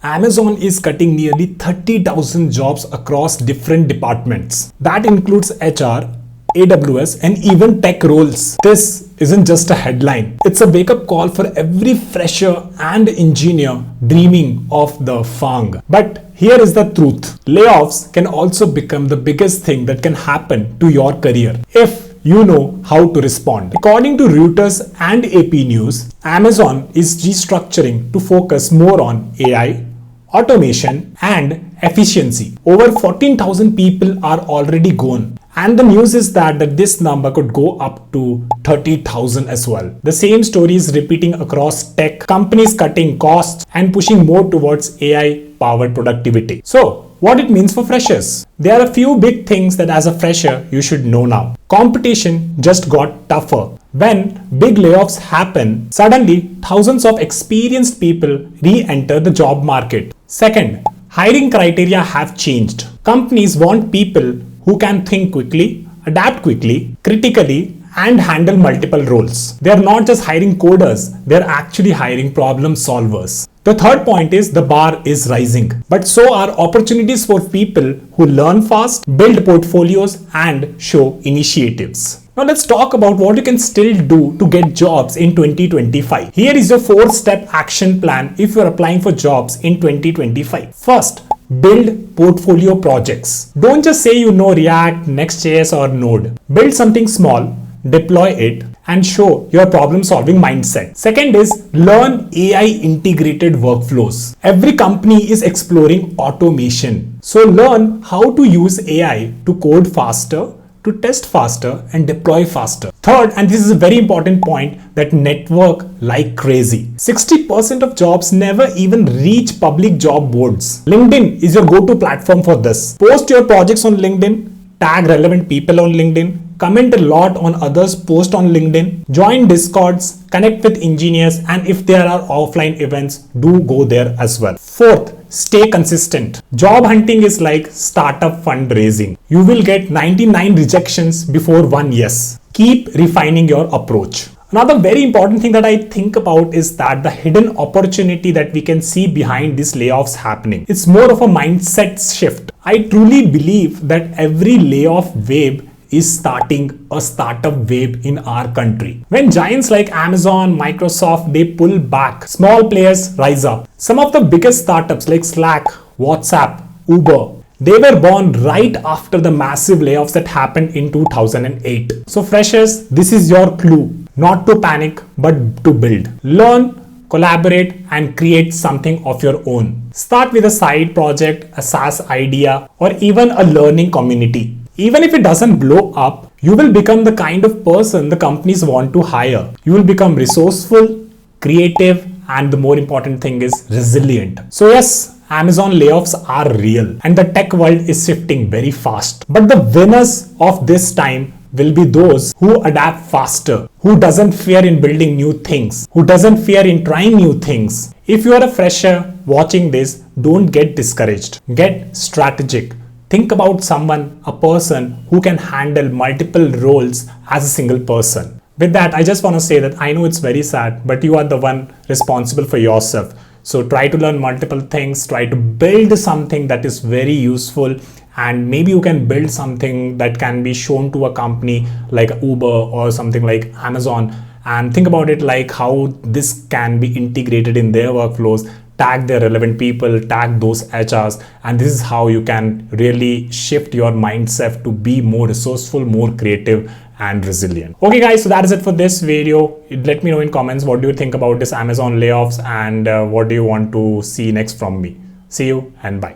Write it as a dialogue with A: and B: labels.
A: Amazon is cutting nearly 30,000 jobs across different departments. That includes HR, AWS, and even tech roles. This isn't just a headline. It's a wake-up call for every fresher and engineer dreaming of the FANG. But here is the truth. Layoffs can also become the biggest thing that can happen to your career if you know how to respond. According to Reuters and AP News, Amazon is restructuring to focus more on AI, automation, and efficiency. Over 14,000 people are already gone. And the news is that this number could go up to 30,000 as well. The same story is repeating across tech, companies cutting costs and pushing more towards AI-powered productivity. So, what it means for freshers? There are a few big things that as a fresher you should know now. Competition just got tougher. When big layoffs happen, suddenly thousands of experienced people re-enter the job market. Second, hiring criteria have changed. Companies want people who can think quickly, adapt quickly, critically, and handle multiple roles. They are not just hiring coders, they are actually hiring problem solvers. The third point is the bar is rising, but so are opportunities for people who learn fast, build portfolios, and show initiatives. Now let's talk about what you can still do to get jobs in 2025. Here is your 4-step action plan if you're applying for jobs in 2025. First, build portfolio projects. Don't just say you know React, Next.js, or Node. Build something small, deploy it, and show your problem-solving mindset. Second is learn AI integrated workflows. Every company is exploring automation. So learn how to use AI to code faster, to test faster, and deploy faster. Third, and this is a very important point, that network like crazy. 60% of jobs never even reach public job boards. LinkedIn is your go-to platform for this. Post your projects on LinkedIn, tag relevant people on LinkedIn, comment a lot on others' posts on LinkedIn, join Discords, connect with engineers, and if there are offline events, do go there as well. Fourth, stay consistent. Job hunting is like startup fundraising. You will get 99 rejections before one yes. Keep refining your approach. Another very important thing that I think about is that the hidden opportunity that we can see behind these layoffs happening. It's more of a mindset shift. I truly believe that every layoff wave is starting a startup wave in our country. When giants like Amazon, Microsoft, they pull back, small players rise up. Some of the biggest startups like Slack, WhatsApp, Uber, they were born right after the massive layoffs that happened in 2008. So freshers, this is your clue. Not to panic, but to build. Learn, collaborate, and create something of your own. Start with a side project, a SaaS idea, or even a learning community. Even if it doesn't blow up, you will become the kind of person the companies want to hire. You will become resourceful, creative, and the more important thing is resilient. So yes, Amazon layoffs are real and the tech world is shifting very fast. But the winners of this time will be those who adapt faster, who doesn't fear in building new things, who doesn't fear in trying new things. If you are a fresher watching this, don't get discouraged. Get strategic. Think about someone, a person who can handle multiple roles as a single person. With that, I just want to say that I know it's very sad, but you are the one responsible for yourself. So try to learn multiple things, try to build something that is very useful, and maybe you can build something that can be shown to a company like Uber or something like Amazon, and think about it like how this can be integrated in their workflows. Tag their relevant people, tag those HRs, and this is how you can really shift your mindset to be more resourceful, more creative, and resilient. Okay guys, so that is it for this video. Let me know in comments what do you think about this Amazon layoffs and what do you want to see next from me. See you and bye.